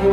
तो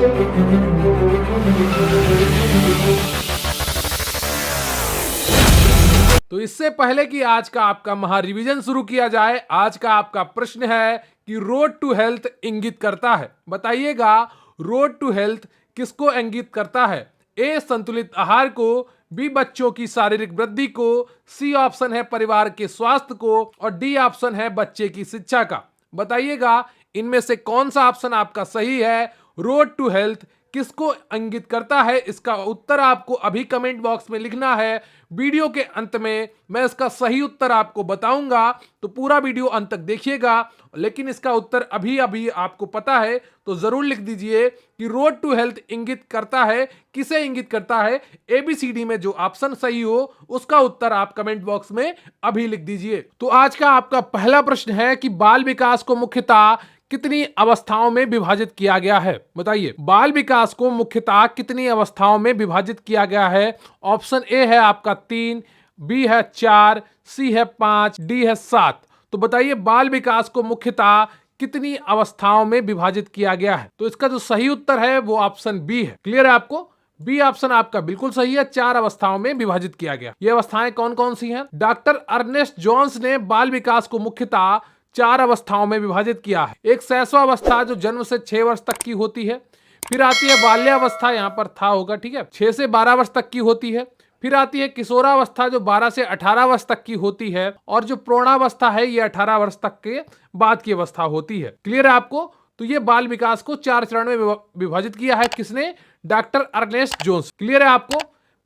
इससे पहले कि आज का आपका महा रिवीजन शुरू किया जाए, आज का आपका प्रश्न है कि रोड टू हेल्थ इंगित करता है, बताइएगा रोड टू हेल्थ किसको इंगित करता है? ए संतुलित आहार को, बी बच्चों की शारीरिक वृद्धि को, सी ऑप्शन है परिवार के स्वास्थ्य को और डी ऑप्शन है बच्चे की शिक्षा का। बताइएगा इनमें से कौन सा ऑप्शन आपका सही है? रोड टू हेल्थ किसको इंगित करता है? इसका उत्तर आपको अभी कमेंट बॉक्स में लिखना है। वीडियो के अंत में मैं इसका सही उत्तर आपको बताऊंगा, तो पूरा वीडियो अंत तक देखिएगा। लेकिन इसका उत्तर अभी अभी आपको पता है तो जरूर लिख दीजिए कि रोड टू हेल्थ इंगित करता है, किसे इंगित करता है? एबीसीडी में जो ऑप्शन सही हो उसका उत्तर आप कमेंट बॉक्स में अभी लिख दीजिए। तो आज का आपका पहला प्रश्न है कि बाल विकास को मुख्यतः कितनी अवस्थाओं में विभाजित किया गया है? बताइए बाल विकास को मुख्यतः कितनी अवस्थाओं में विभाजित किया गया है? ऑप्शन ए है आपका 3, बी है 4, सी है 5, डी है 7। तो बताइए बाल विकास को मुख्यतः कितनी अवस्थाओं में विभाजित किया गया है? तो इसका जो सही उत्तर है वो ऑप्शन बी है। क्लियर है आपको? बी ऑप्शन आपका बिल्कुल सही है, 4 अवस्थाओं में विभाजित किया गया। ये अवस्थाएं कौन कौन सी हैं? डॉक्टर अर्नेस्ट जॉन्स ने बाल विकास को मुख्यतः 4 अवस्थाओं में विभाजित किया है। एक शैशवावस्था जो जन्म से 6 वर्ष तक की होती है, फिर आती है बाल्यावस्था, यहां पर था होगा, ठीक है, 6 से 12 वर्ष तक की होती है, फिर आती है किशोरावस्था जो 12 से 18 वर्ष तक की होती है, और जो प्रौढ़ावस्था है ये 18 वर्ष तक के बाद की अवस्था होती है। क्लियर है आपको? तो ये बाल विकास को 4 चरण में विभाजित किया है। किसने? Doctor Ernest Jones. क्लियर है आपको?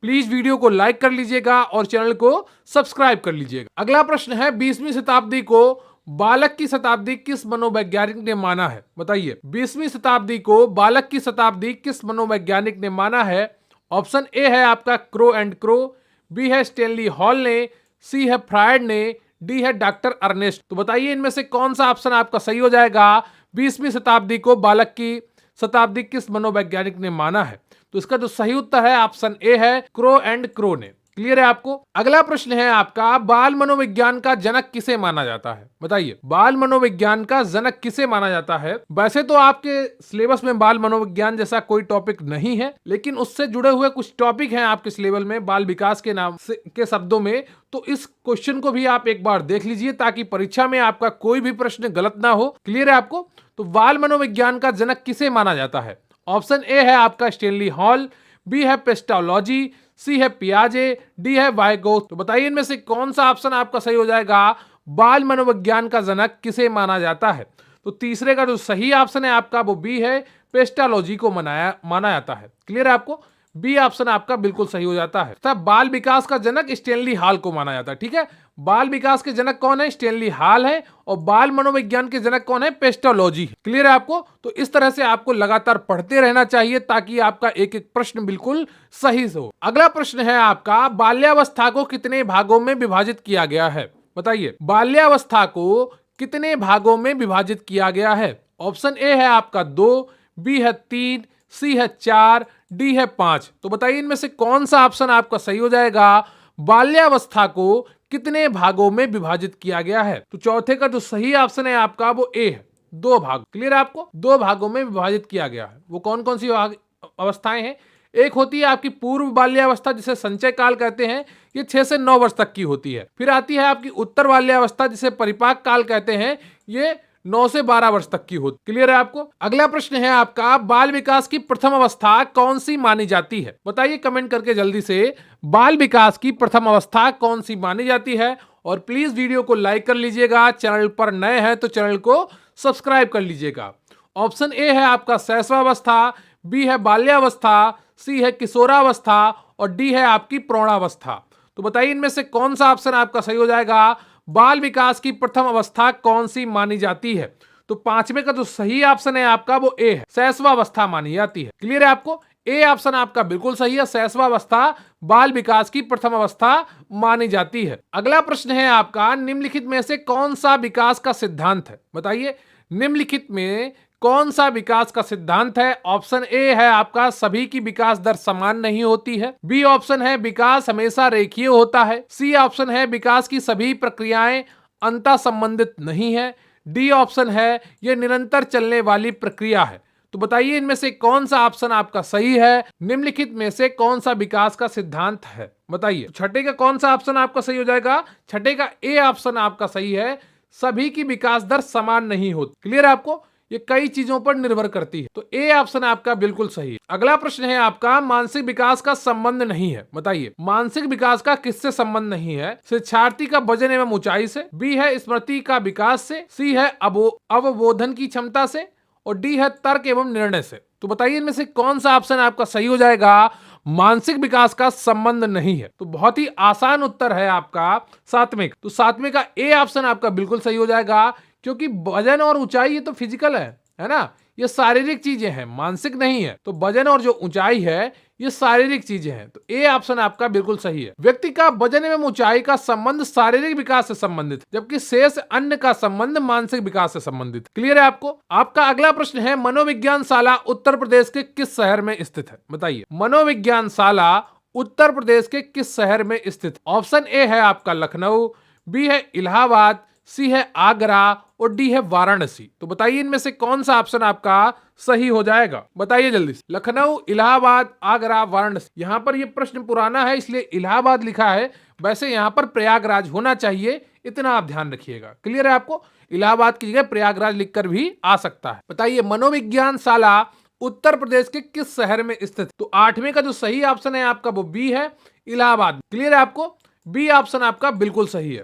प्लीज वीडियो को लाइक कर लीजिएगा और चैनल को सब्सक्राइब कर लीजिएगा। अगला प्रश्न है 20वीं शताब्दी को बालक की शताब्दी किस मनोवैज्ञानिक ने माना है? बताइए 20वीं शताब्दी को बालक की शताब्दी किस मनोवैज्ञानिक ने माना है? ऑप्शन ए है आपका क्रो एंड क्रो, बी है स्टेनली हॉल ने, सी है फ्रायड ने, डी है डॉक्टर अर्नेस्ट। तो बताइए इनमें से कौन सा ऑप्शन आपका सही हो जाएगा? 20वीं शताब्दी को बालक की शताब्दी किस मनोवैज्ञानिक ने माना है? तो इसका जो सही उत्तर है ऑप्शन ए है क्रो एंड क्रो ने। क्लियर है आपको? अगला प्रश्न है आपका बाल मनोविज्ञान का जनक किसे माना जाता है? बताइए बाल मनोविज्ञान का जनक किसे माना जाता है? वैसे तो आपके सिलेबस में बाल मनोविज्ञान जैसा कोई टॉपिक नहीं है, लेकिन उससे जुड़े हुए कुछ टॉपिक हैं आपके सिलेबस में बाल विकास के नाम से के शब्दों में। तो इस क्वेश्चन को भी आप एक बार देख लीजिए ताकि परीक्षा में आपका कोई भी प्रश्न गलत ना हो। क्लियर है आपको? तो बाल मनोविज्ञान का जनक किसे माना जाता है? ऑप्शन ए है आपका स्टेनली हॉल, बी है पेस्टोलॉजी, सी है पियाजे, डी है वाइगोथ। तो बताइए इनमें से कौन सा ऑप्शन आपका सही हो जाएगा? बाल मनोविज्ञान का जनक किसे माना जाता है? तो तीसरे का जो सही ऑप्शन है आपका वो बी है, पेस्टोलॉजी को माना जाता है। क्लियर है आपको? बी ऑप्शन आपका बिल्कुल सही हो जाता है। तब बाल विकास का जनक स्टेनली हॉल को माना जाता है। ठीक है, बाल विकास के जनक कौन है? स्टेनली हॉल है, और बाल मनोविज्ञान के जनक कौन है? पेस्टोलॉजी। क्लियर है आपको? तो इस तरह से आपको लगातार पढ़ते रहना चाहिए ताकि आपका एक एक प्रश्न बिल्कुल सही से हो। अगला प्रश्न है आपका बाल्यावस्था को कितने भागों में विभाजित किया गया है? बताइए बाल्यावस्था को कितने भागों में विभाजित किया गया है? ऑप्शन ए है आपका 2, बी है 3, सी है 4, डी है 5। तो बताइए इनमें से कौन सा ऑप्शन आपका सही हो जाएगा? बाल्यावस्था को कितने भागों में विभाजित किया गया है? तो चौथे का जो सही ऑप्शन है आपका वो ए है, 2 भाग। क्लियर है आपको? 2 भागों में विभाजित किया गया है। वो कौन कौन सी अवस्थाएं हैं? एक होती है आपकी पूर्व बाल्यावस्था जिसे संचय काल कहते हैं, ये 6 से 9 वर्ष तक की होती है। फिर आती है आपकी उत्तर बाल्यावस्था जिसे परिपाक काल कहते हैं, ये 9 से 12 वर्ष तक की होती। क्लियर है आपको? अगला प्रश्न है आपका बाल विकास की प्रथम अवस्था कौन सी मानी जाती है? बताइए कमेंट करके जल्दी से, बाल विकास की प्रथम अवस्था कौन सी मानी जाती है? और प्लीज वीडियो को लाइक कर लीजिएगा, चैनल पर नए हैं तो चैनल को सब्सक्राइब कर लीजिएगा। ऑप्शन ए है आपका शैशवावस्था, बी है बाल्यावस्था, सी है किशोरावस्था और डी है आपकी प्रौढ़ावस्था। तो बताइए इनमें से कौन सा ऑप्शन आपका सही हो जाएगा? बाल विकास की प्रथम अवस्था कौन सी मानी जाती है? तो 5वें का जो सही ऑप्शन है आपका वो ए है, शैशवावस्था मानी जाती है। क्लियर है आपको? ए ऑप्शन आपका बिल्कुल सही है, शैशवावस्था बाल विकास की प्रथम अवस्था मानी जाती है। अगला प्रश्न है आपका निम्नलिखित में से कौन सा विकास का सिद्धांत है? बताइए निम्नलिखित में कौन सा विकास का सिद्धांत है? ऑप्शन ए है आपका सभी की विकास दर समान नहीं होती है, बी ऑप्शन है विकास हमेशा रेखीय होता है, सी ऑप्शन है विकास की सभी प्रक्रियाएं अंतः संबंधित नहीं है, डी ऑप्शन है यह निरंतर चलने वाली प्रक्रिया है। तो बताइए इनमें से कौन सा ऑप्शन आपका सही है, निम्नलिखित में से कौन सा विकास का सिद्धांत है, बताइए। छठे का कौन सा ऑप्शन आपका सही हो जाएगा? छठे का ए ऑप्शन आपका सही है, सभी की विकास दर समान नहीं होती। क्लियर है आपको? ये कई चीजों पर निर्भर करती है, तो ए ऑप्शन आपका बिल्कुल सही है। अगला प्रश्न है आपका, मानसिक विकास का संबंध नहीं है, बताइए। मानसिक विकास का किससे संबंध नहीं है? शिक्षार्थी का वजन एवं ऊंचाई से, बी है स्मृति का विकास से, सी है अवबोधन की क्षमता से, और डी है तर्क एवं निर्णय से। तो बताइए इनमें से कौन सा ऑप्शन आपका सही हो जाएगा? मानसिक विकास का संबंध नहीं है। तो बहुत ही आसान उत्तर है आपका सातवें। तो सातवें का ए ऑप्शन आपका बिल्कुल सही हो जाएगा, क्योंकि वजन और ऊंचाई ये तो फिजिकल है ना, ये शारीरिक चीजें हैं, मानसिक नहीं है। तो वजन और जो ऊंचाई है ये शारीरिक चीजें हैं, तो ए ऑप्शन आपका बिल्कुल सही है। व्यक्ति का वजन एवं ऊंचाई का संबंध शारीरिक विकास से संबंधित, जबकि शेष अन्य का संबंध मानसिक विकास से संबंधित। क्लियर है आपको? आपका अगला प्रश्न है, मनोविज्ञान शाला उत्तर प्रदेश के किस शहर में स्थित है, बताइए। मनोविज्ञान शाला उत्तर प्रदेश के किस शहर में स्थित? ऑप्शन ए है आपका लखनऊ, बी है इलाहाबाद, सी है आगरा, और डी है वाराणसी। तो बताइए इनमें से कौन सा ऑप्शन आपका सही हो जाएगा, बताइए जल्दी से। लखनऊ, इलाहाबाद, आगरा, वाराणसी। यहां पर ये प्रश्न पुराना है इसलिए इलाहाबाद लिखा है, वैसे यहां पर प्रयागराज होना चाहिए, इतना आप ध्यान रखिएगा। क्लियर है आपको? इलाहाबाद की जगह प्रयागराज लिखकर भी आ सकता है। बताइए मनोविज्ञान शाला उत्तर प्रदेश के किस शहर में स्थित? तो आठवें का जो सही ऑप्शन है आपका वो बी है, इलाहाबाद। क्लियर है आपको? बी ऑप्शन आपका बिल्कुल सही है।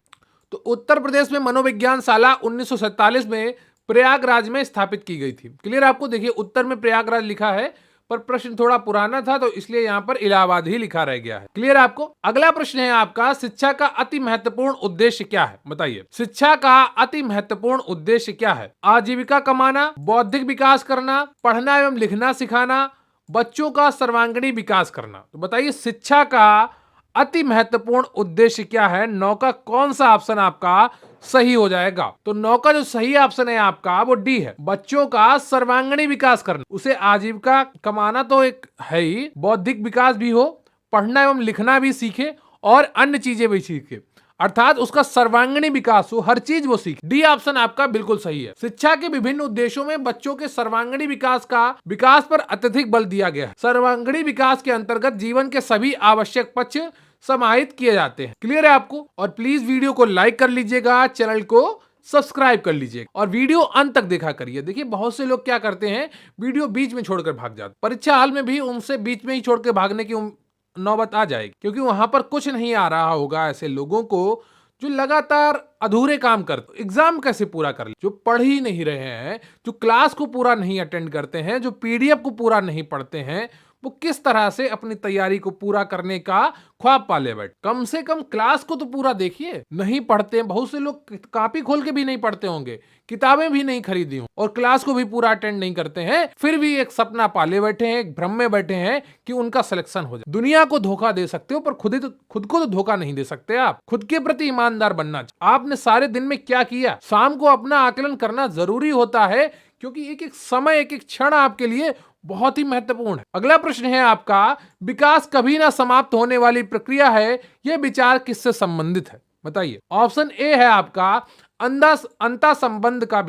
तो उत्तर प्रदेश में मनोविज्ञान शाला 1947 में प्रयागराज में स्थापित की गई थी। क्लियर आपको? देखिए उत्तर में प्रयागराज लिखा है, पर प्रश्न थोड़ा पुराना था तो इसलिए यहां पर इलाहाबाद ही लिखा रह गया है। क्लियर आपको? अगला प्रश्न है आपका, शिक्षा का अति महत्वपूर्ण उद्देश्य क्या है, बताइए। शिक्षा का अति महत्वपूर्ण उद्देश्य क्या है? आजीविका कमाना, बौद्धिक विकास करना, पढ़ना एवं लिखना सिखाना, बच्चों का सर्वांगीण विकास करना। तो बताइए शिक्षा का अति महत्वपूर्ण उद्देश्य क्या है? 9 का कौन सा ऑप्शन आपका सही हो जाएगा? तो 9 का जो सही ऑप्शन है आपका वो डी है, बच्चों का सर्वांगीण विकास करना। उसे आजीविका कमाना तो एक है ही, बौद्धिक विकास भी हो, पढ़ना एवं लिखना भी सीखे और अन्य चीजें भी सीखे, अर्थात उसका सर्वांगीण विकास हो, हर चीज वो सीखे। डी ऑप्शन आपका बिल्कुल सही है। शिक्षा के विभिन्न उद्देश्यों में बच्चों के सर्वांगीण विकास पर अत्यधिक बल दिया गया है। सर्वांगीण विकास के अंतर्गत जीवन के सभी आवश्यक पक्ष समाहित किए जाते हैं। क्लियर है आपको? और प्लीज वीडियो को लाइक कर लीजिएगा, चैनल को सब्सक्राइब कर लीजिएगा और वीडियो अंत तक देखा करिए। देखिए बहुत से लोग क्या करते हैं, वीडियो बीच में छोड़कर भाग जाते। परीक्षा हाल में भी उनसे बीच में ही छोड़ के भागने की नौबत आ जाएगी, क्योंकि वहां पर कुछ नहीं आ रहा होगा ऐसे लोगों को जो लगातार अधूरे काम करते। एग्जाम कैसे पूरा कर ले, जो पढ़ ही नहीं रहे हैं, जो क्लास को पूरा नहीं अटेंड करते हैं, जो पीडीएफ को पूरा नहीं पढ़ते हैं, वो किस तरह से अपनी तैयारी को पूरा करने का ख्वाब पाले बैठ। कम से कम क्लास को तो पूरा देखिए। नहीं पढ़ते हैं, बहुत से लोग कॉपी खोल के भी नहीं पढ़ते होंगे, किताबें भी नहीं खरीदी हों और क्लास को भी पूरा अटेंड नहीं करते हैं, फिर भी एक सपना पाले बैठे हैं, एक भ्रम में बैठे हैं कि उनका सिलेक्शन हो जाए। दुनिया को धोखा दे सकते हो पर खुद को तो धोखा नहीं दे सकते। आप खुद के प्रति ईमानदार बनना चाहिए। आपने सारे दिन में क्या किया, शाम को अपना आकलन करना जरूरी होता है, क्योंकि एक एक समय, एक एक क्षण आपके लिए बहुत ही महत्वपूर्ण है। अगला प्रश्न है आपका, विकास कभी ना समाप्त होने वाली प्रक्रिया है, यह विचार किससे संबंधित है, बताइए। ऑप्शन ए है आपका अंतः संबंध का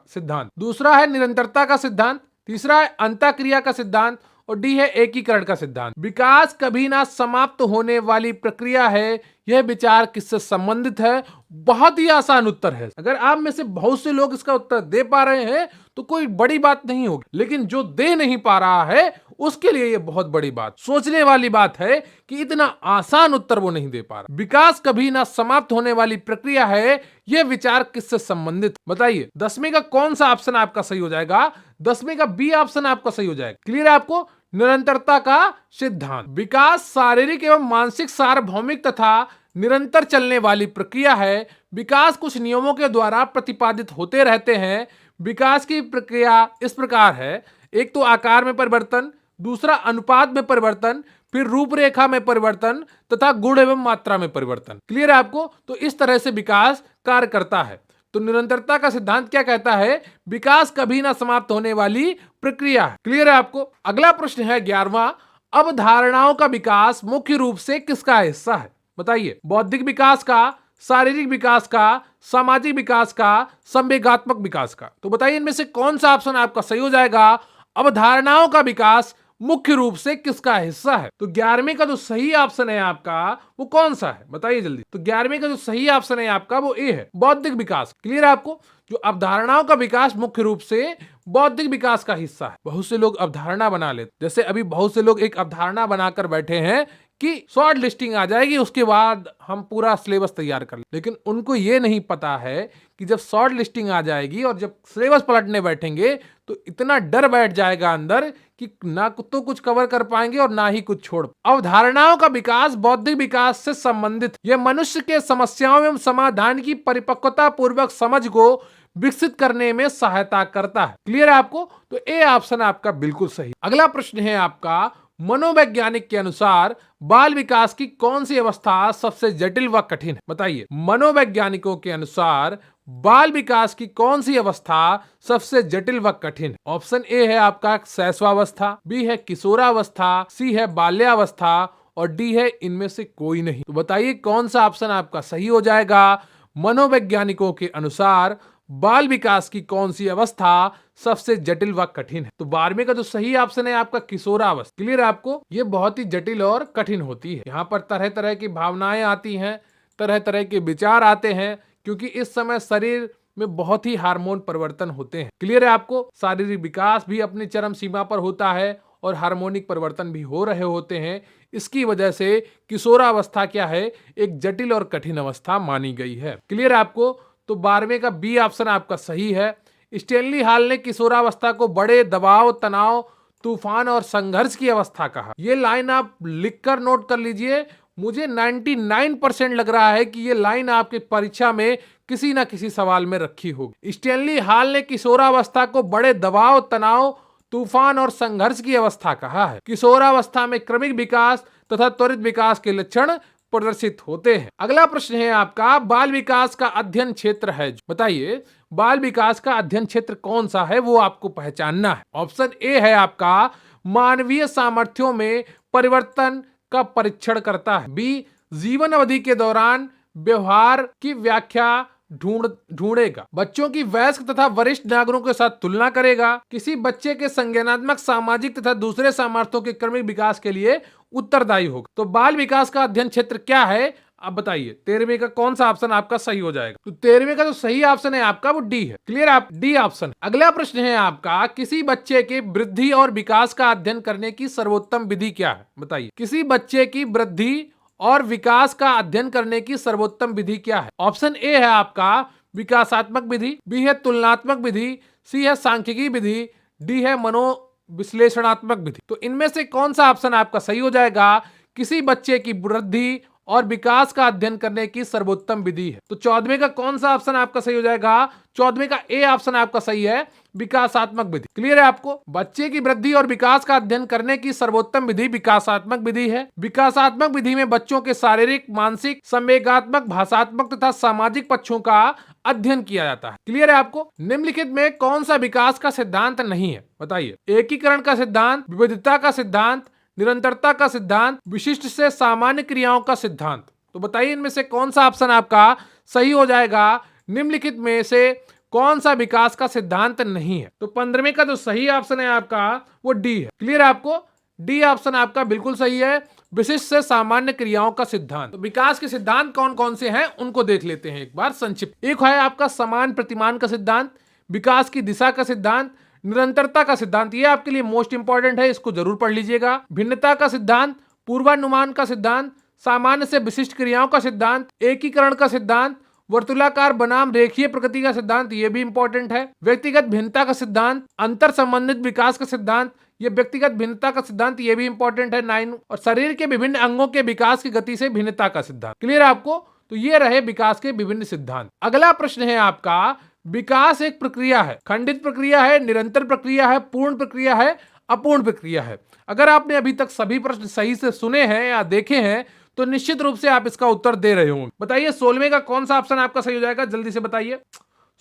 सिद्धांत, दूसरा है निरंतरता का सिद्धांत, तीसरा है अंतःक्रिया का सिद्धांत, और डी है एकीकरण का सिद्धांत। विकास कभी ना समाप्त होने वाली प्रक्रिया है, यह विचार किससे संबंधित है? बहुत ही आसान उत्तर है। अगर आप में से बहुत से लोग इसका उत्तर दे पा रहे हैं तो कोई बड़ी बात नहीं होगी, लेकिन जो दे नहीं पा रहा है उसके लिए यह बहुत बड़ी बात, सोचने वाली बात है कि इतना आसान उत्तर वो नहीं दे पा रहा। विकास कभी ना समाप्त होने वाली प्रक्रिया है, यह विचार किससे संबंधित, बताइए। 10वें का कौन सा ऑप्शन आपका सही हो जाएगा? 10वें का बी ऑप्शन आपका सही हो जाएगा। क्लियर है आपको? निरंतरता का सिद्धांत। विकास शारीरिक एवं मानसिक सार्वभौमिक तथा निरंतर चलने वाली प्रक्रिया है। विकास कुछ नियमों के द्वारा प्रतिपादित होते रहते हैं। विकास की प्रक्रिया इस प्रकार है, एक तो आकार में परिवर्तन, दूसरा अनुपात में परिवर्तन, फिर रूपरेखा में परिवर्तन तथा गुण एवं मात्रा में परिवर्तन। क्लियर है आपको? तो इस तरह से विकास कार्य करता है। तो निरंतरता का सिद्धांत क्या कहता है? विकास कभी ना समाप्त होने वाली प्रक्रिया है। क्लियर है आपको? अगला प्रश्न है 11वां, अवधारणाओं का विकास मुख्य रूप से किसका हिस्सा है, बताइए। बौद्धिक विकास का, शारीरिक विकास का, सामाजिक विकास का, संवेगात्मक विकास का। तो बताइए इनमें से कौन सा ऑप्शन आपका सही हो जाएगा? अवधारणाओं का विकास मुख्य रूप से किसका हिस्सा है? तो 11वें का जो सही ऑप्शन है आपका वो कौन सा है, बताइए जल्दी। तो 11वें का जो सही ऑप्शन है आपका वो ए है, बौद्धिक विकास। क्लियर है आपको? जो अवधारणाओं का विकास मुख्य रूप से बौद्धिक विकास का हिस्सा है। बहुत से लोग अवधारणा बना लेते, जैसे अभी बहुत से लोग एक अवधारणा बनाकर बैठे हैं कि शॉर्ट लिस्टिंग आ जाएगी, उसके बाद हम पूरा सिलेबस तैयार कर लें। लेकिन उनको ये नहीं पता है कि जब शॉर्ट लिस्टिंग आ जाएगी और जब सिलेबस पलटने बैठेंगे तो इतना डर बैठ जाएगा अंदर कि ना तो कुछ कवर कर पाएंगे और ना ही कुछ छोड़। अवधारणाओं का विकास बौद्धिक विकास से संबंधित, यह मनुष्य के समस्याओं एवं समाधान की परिपक्वता पूर्वक समझ को विकसित करने में सहायता करता है। क्लियर है आपको? तो ए ऑप्शन आपका बिल्कुल सही। अगला प्रश्न है आपका, मनोवैज्ञानिक के अनुसार बाल विकास की कौन सी अवस्था सबसे जटिल व कठिन है? बताइए, मनोवैज्ञानिकों के अनुसार बाल विकास की कौन सी अवस्था सबसे जटिल व कठिन है? ऑप्शन ए है आपका शैशवावस्था, बी है किशोरावस्था, सी है बाल्यावस्था और डी है इनमें से कोई नहीं। तो बताइए कौन सा ऑप्शन आपका सही हो जाएगा? मनोवैज्ञानिकों के अनुसार बाल विकास की कौन सी अवस्था सबसे जटिल व कठिन है? तो 12वें का जो सही ऑप्शन है आपका किशोरावस्था। क्लियर है आपको? ये बहुत ही जटिल और कठिन होती है। यहाँ पर तरह तरह की भावनाएं आती हैं, तरह तरह के विचार आते हैं, क्योंकि इस समय शरीर में बहुत ही हार्मोन परिवर्तन होते हैं। क्लियर है आपको? शारीरिक विकास भी अपनी चरम सीमा पर होता है और हार्मोनिक परिवर्तन भी हो रहे होते हैं। इसकी वजह से किशोरावस्था क्या है, एक जटिल और कठिन अवस्था मानी गई है। क्लियर है आपको? तो 12वें का बी ऑप्शन आपका सही है। स्टेनली हॉल ने किशोरावस्था को बड़े दबाव, तनाव, तूफान और संघर्ष की अवस्था कहा। ये लाइन आप लिखकर नोट कर लीजिए। मुझे 99% लग रहा है कि ये लाइन आपके परीक्षा में किसी ना किसी सवाल में रखी होगी। स्टेनली हॉल ने किशोरावस्था को बड़े दबाव, तनाव, तूफान और संघर्ष की अवस्था कहा है। किशोरावस्था में क्रमिक विकास तथा त्वरित विकास के लक्षण प्रदर्शित होते हैं। अगला प्रश्न है आपका, बाल विकास का अध्ययन क्षेत्र है। बताइए, बाल विकास का अध्ययन क्षेत्र कौन सा है, वो आपको पहचानना है। ऑप्शन ए है आपका मानवीय सामर्थ्यों में परिवर्तन का परीक्षण करता है, बी जीवन अवधि के दौरान व्यवहार की व्याख्या ढूंढेगा, बच्चों की वयस्क तथा वरिष्ठ नागरिकों के साथ तुलना करेगा, किसी बच्चे के संज्ञानात्मक, सामाजिक तथा दूसरे सामर्थ्यों के क्रमिक विकास के लिए उत्तरदायी होगा। तो बाल विकास का अध्ययन क्षेत्र क्या है, आप बताइए। 13वें का कौन सा ऑप्शन आपका सही हो जाएगा? तो 13वें का जो सही ऑप्शन है आपका वो डी है। क्लियर? आप डी ऑप्शन। अगला प्रश्न है आपका, किसी बच्चे के वृद्धि और विकास का अध्ययन करने की सर्वोत्तम विधि क्या है? बताइए, किसी बच्चे की वृद्धि और विकास का अध्ययन करने की सर्वोत्तम विधि क्या है? ऑप्शन ए है आपका विकासात्मक विधि, बी है तुलनात्मक विधि, सी है सांख्यिकी विधि, डी है मनोविश्लेषणात्मक विधि। तो इनमें से कौन सा ऑप्शन आपका सही हो जाएगा? किसी बच्चे की वृद्धि और विकास का अध्ययन करने की सर्वोत्तम विधि है। तो 14वें का कौन सा ऑप्शन आपका सही हो जाएगा? 14वें का ए ऑप्शन आपका सही है, विकासात्मक विधि। क्लियर है आपको? बच्चे की वृद्धि और विकास का अध्ययन करने की सर्वोत्तम विधि विकासात्मक विधि है। विकासात्मक विधि में बच्चों के शारीरिक, मानसिक, संवेगात्मक, भाषात्मक तथा सामाजिक पक्षों का अध्ययन किया जाता है। क्लियर है आपको? निम्नलिखित में कौन सा विकास का सिद्धांत नहीं है? बताइए। एकीकरण का सिद्धांत, विविधता का सिद्धांत, निरंतरता का सिद्धांत, विशिष्ट से सामान्य क्रियाओं का सिद्धांत। तो बताइए इनमें से कौन सा ऑप्शन आपका सही हो जाएगा? निम्नलिखित में से कौन सा विकास का सिद्धांत नहीं है? तो 15वें का जो सही ऑप्शन है आपका वो डी है। क्लियर है आपको? डी ऑप्शन आपका बिल्कुल सही है, विशिष्ट से सामान्य क्रियाओं का सिद्धांत। तो विकास के सिद्धांत कौन कौन से हैं उनको देख लेते हैं एक बार संक्षिप्त। एक है आपका समान प्रतिमान का सिद्धांत, विकास की दिशा का सिद्धांत, निरंतरता का सिद्धांत, ये आपके लिए मोस्ट इंपॉर्टेंट है, इसको जरूर पढ़ लीजिएगा। भिन्नता का सिद्धांत, पूर्वानुमान का सिद्धांत, सामान्य से विशिष्ट क्रियाओं का सिद्धांत, एकीकरण का सिद्धांत, वर्तुलाकार बनाम रेखीय प्रकृति का सिद्धांत, ये भी इंपॉर्टेंट है। व्यक्तिगत भिन्नता का सिद्धांत, अंतर संबंधित विकास का सिद्धांत, ये व्यक्तिगत भिन्नता का सिद्धांत, ये भी इंपॉर्टेंट है 9। और शरीर के विभिन्न अंगों के विकास की गति से भिन्नता का सिद्धांत। क्लियर है आपको? तो ये रहे विकास के विभिन्न सिद्धांत। अगला प्रश्न है आपका, विकास एक प्रक्रिया है, खंडित प्रक्रिया है, निरंतर प्रक्रिया है, पूर्ण प्रक्रिया है, अपूर्ण प्रक्रिया है। अगर आपने अभी तक सभी प्रश्न सही से सुने हैं या देखे हैं तो निश्चित रूप से आप इसका उत्तर दे रहे होंगे। बताइए 16वें का कौन सा ऑप्शन आपका सही हो जाएगा? जल्दी से बताइए।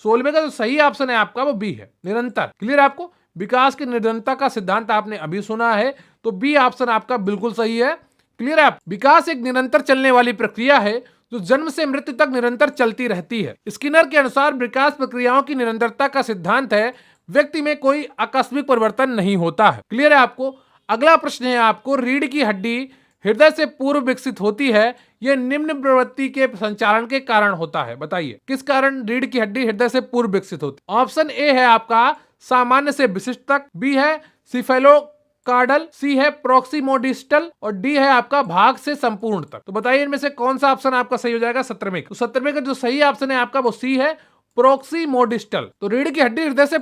16वें का जो सही ऑप्शन है आपका वो बी है, निरंतर। क्लियर है आपको? विकास की निरंतरता का सिद्धांत आपने अभी सुना है, तो बी ऑप्शन आपका बिल्कुल सही है। क्लियर है? विकास एक निरंतर चलने वाली प्रक्रिया है जो जन्म से मृत्यु तक निरंतर चलती रहती है। स्किनर के अनुसार विकास प्रक्रियाओं की निरंतरता का सिद्धांत है, व्यक्ति में कोई आकस्मिक परिवर्तन नहीं होता है। क्लियर है आपको? अगला प्रश्न है आपको, रीढ़ की हड्डी हृदय से पूर्व विकसित होती है, यह निम्न प्रवृत्ति के संचालन के कारण होता है। बताइए किस कारण रीढ़ की हड्डी हृदय से पूर्व विकसित होती है? ऑप्शन ए है आपका सामान्य से विशिष्ट तक, बी है सिफेलोकार्डल, सी है प्रोक्सिमोडिस्टल और डी है आपका भाग से संपूर्ण तक। तो बताइए इनमें से कौन सा ऑप्शन आपका सही हो जाएगा 17वें? तो 17वें का जो सही ऑप्शन है आपका वो सी है, प्रोक्सिमोडिस्टल। तो रीढ़ की हड्डी हृदय से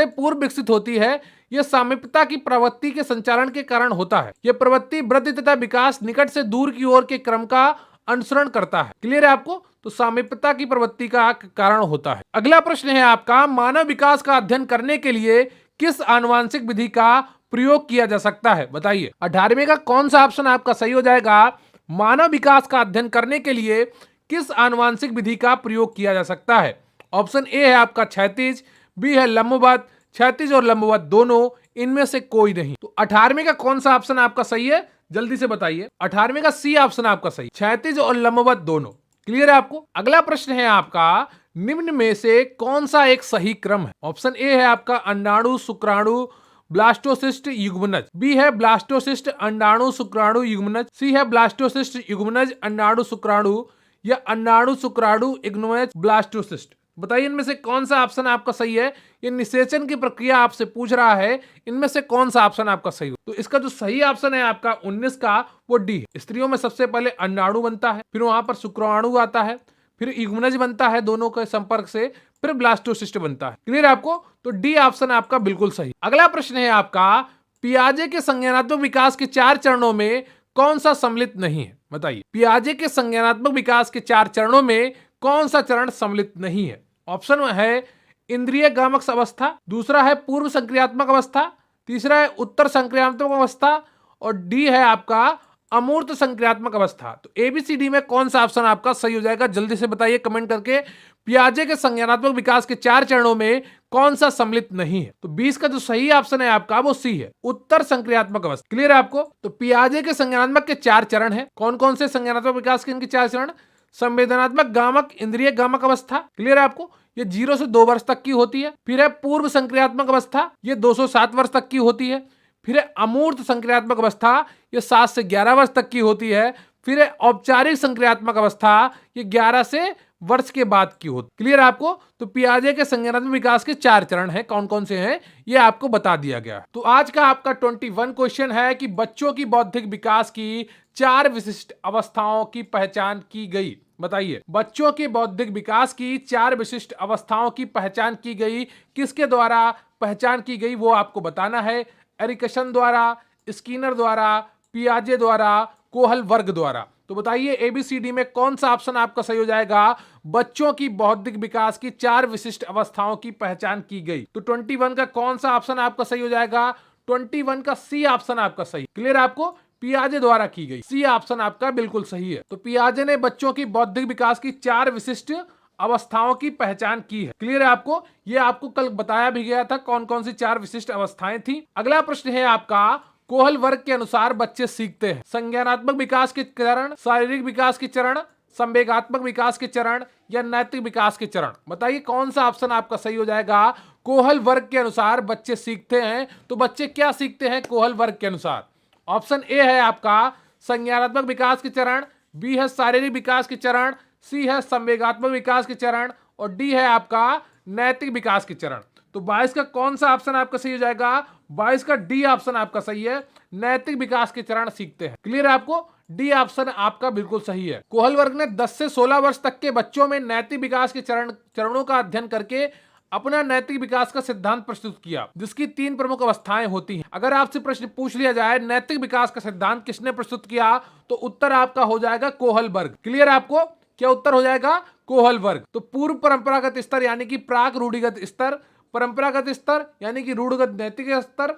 पूर्व विकसित होती है, यह सामीप्यता की प्रवृत्ति के संचालन के कारण होता है। यह प्रवृत्ति वृद्धि तथा विकास निकट से दूर की ओर के क्रम का अनुसरण करता है। क्लियर है आपको? तो सामीप्यता की प्रवृत्ति का कारण होता है। अगला प्रश्न है आपका, मानव विकास का अध्ययन करने के लिए किस आनुवांशिक विधि का प्रयोग किया जा सकता है? बताइए 18वें का कौन सा ऑप्शन आपका सही हो जाएगा? मानव विकास का अध्ययन करने के लिए किस आनुवांशिक विधि का प्रयोग किया जा सकता है? ऑप्शन ए है आपका क्षैतिज, बी है लंबवत, क्षैतिज और लंबवत दोनों, इनमें से कोई नहीं। तो 18वें का कौन सा ऑप्शन आपका सही है? जल्दी से बताइए। 18वें का सी ऑप्शन आपका सही, क्षैतिज और लंबवत दोनों। क्लियर है आपको? अगला प्रश्न है आपका, निम्न में से कौन सा एक सही क्रम है? ऑप्शन ए है आपका अंडाणु शुक्राणु ब्लास्टोसिस्ट युग्मनज, बी है ब्लास्टोसिस्ट अंडाणु शुक्राणु युग्मनज, सी है ब्लास्टोसिस्ट युग्मनज अंडाणु शुक्राणु या अंडाणु शुक्राणु युग्मनज ब्लास्टोसिस्ट। बताइए इनमें से कौन सा ऑप्शन आपका सही है? ये निषेचन की प्रक्रिया आपसे पूछ रहा है, इनमें से कौन सा ऑप्शन आपका सही हो? तो इसका जो सही ऑप्शन है आपका 19 का वो डी है। स्त्रियों में सबसे पहले अंडाणु बनता है, फिर वहां पर शुक्राणु आता है, फिर युग्मनज बनता है दोनों के संपर्क से, फिर ब्लास्टोसिस्ट बनता है। क्लियर है आपको? तो डी ऑप्शन आपका बिल्कुल सही। अगला प्रश्न है आपका, पियाजे के संज्ञानात्मक विकास के 4 चरणों में कौन सा सम्मिलित नहीं है? बताइए पियाजे के संज्ञानात्मक विकास के 4 चरणों में कौन सा चरण सम्मिलित नहीं है? ऑप्शन है इंद्रिय गामक अवस्था, दूसरा है पूर्व संक्रियात्मक अवस्था, तीसरा है उत्तर संक्रियात्मक अवस्था और डी है आपका अमूर्त संक्रियात्मक अवस्था। तो एबीसीडी में कौन सा ऑप्शन आपका सही हो जाएगा? जल्दी से बताइए कमेंट करके। पियाजे के संज्ञानात्मक विकास के 4 चरणों में कौन सा सम्मिलित नहीं है? तो 20 का जो सही ऑप्शन है आपका वो सी है, उत्तर संक्रियात्मक अवस्था। क्लियर है आपको? तो पियाजे के संज्ञानात्मक के 4 चरण है। कौन कौन से संज्ञानात्मक विकास के इनके 4 चरण? संवेदनात्मक गामक इंद्रिय गामक अवस्था, क्लियर है आपको, ये 0 से 2 वर्ष तक की होती है। फिर है पूर्व संक्रियात्मक अवस्था, ये 207 वर्ष तक की होती है। फिर है अमूर्त संक्रियात्मक अवस्था, ये 7 से 11 वर्ष तक की होती है। फिर है औपचारिक संक्रियात्मक अवस्था, ये 11 से वर्ष के बाद की होती। क्लियर है आपको? तो पियाजे के संज्ञानात्मक विकास के 4 चरण हैं, कौन कौन से हैं ये आपको बता दिया गया। तो आज का आपका 21 क्वेश्चन है कि बच्चों की बौद्धिक विकास की 4 विशिष्ट अवस्थाओं की पहचान की गई। बताइए बच्चों के बौद्धिक विकास की 4 विशिष्ट अवस्थाओं की पहचान की गई, किसके द्वारा पहचान की गई वो आपको बताना है। एरिकसन द्वारा, स्किनर द्वारा, पियाजे द्वारा, कोहल वर्ग द्वारा। तो बताइए एबीसीडी में कौन सा ऑप्शन आपका सही हो जाएगा? बच्चों की बौद्धिक विकास की 4 विशिष्ट अवस्थाओं की पहचान की गई। तो 21 का कौन सा ऑप्शन आपका सही हो जाएगा? 21 का सी ऑप्शन आपका सही। क्लियर आपको? पियाजे द्वारा की गई, सी ऑप्शन आपका बिल्कुल सही है। तो पियाजे ने बच्चों की बौद्धिक विकास की 4 विशिष्ट अवस्थाओं की पहचान की है। क्लियर है आपको? ये आपको कल बताया भी गया था कौन कौन सी 4 विशिष्ट अवस्थाएं थी। अगला प्रश्न है आपका, कोहल वर्ग के अनुसार बच्चे सीखते हैं संज्ञानात्मक विकास के चरण, शारीरिक विकास के चरण, संवेगात्मक विकास के चरण या नैतिक विकास के चरण। बताइए कौन सा ऑप्शन आपका सही हो जाएगा? कोहल वर्ग के अनुसार बच्चे सीखते हैं, तो बच्चे क्या सीखते हैं कोहल वर्ग के अनुसार? ऑप्शन ए है आपका संज्ञानात्मक विकास के चरण, बी है शारीरिक विकास के चरण, सी है संवेगात्मक विकास के चरण और डी है आपका नैतिक विकास के चरण। तो 22 का कौन सा ऑप्शन आपका सही हो जाएगा? 22 का डी ऑप्शन आपका सही है, नैतिक विकास के चरण सीखते हैं। क्लियर है आपको? डी ऑप्शन आपका बिल्कुल सही है। कोहल वर्ग ने 10 से 16 वर्ष तक के बच्चों में नैतिक विकास के चरणों का अध्ययन करके अपना नैतिक विकास का सिद्धांत प्रस्तुत किया, जिसकी 3 प्रमुख अवस्थाएं होती हैं। अगर आपसे प्रश्न पूछ लिया जाए नैतिक विकास का सिद्धांत किसने प्रस्तुत किया, तो उत्तर आपका हो जाएगा कोहल वर्ग। क्लियर आपको? क्या उत्तर हो जाएगा? कोहल वर्ग। तो पूर्व परंपरागत स्तर यानी कि प्राक रूढ़िगत स्तर, परंपरागत स्तर यानी कि रूढ़गत नैतिक स्तर,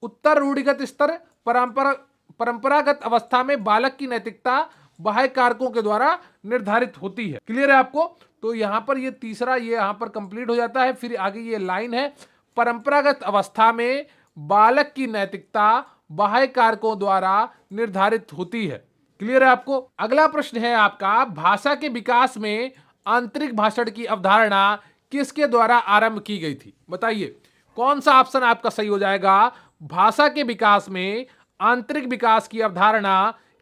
उत्तर रूढ़िगत स्तर, परंपरागत अवस्था में बालक की नैतिकता बाह्य कारकों के द्वारा निर्धारित होती है। क्लियर है आपको? तो यहां पर ये तीसरा ये यहां पर कंप्लीट हो जाता है। फिर आगे ये लाइन है, परंपरागत अवस्था में बालक की नैतिकता बाह्य कारकों द्वारा निर्धारित होती है। क्लियर है आपको। अगला प्रश्न है आपका, भाषा के विकास में आंतरिक भाषण की अवधारणा किसके द्वारा आरंभ की गई थी? बताइए कौन सा ऑप्शन आपका सही हो जाएगा। भाषा के विकास में आंतरिक विकास की अवधारणा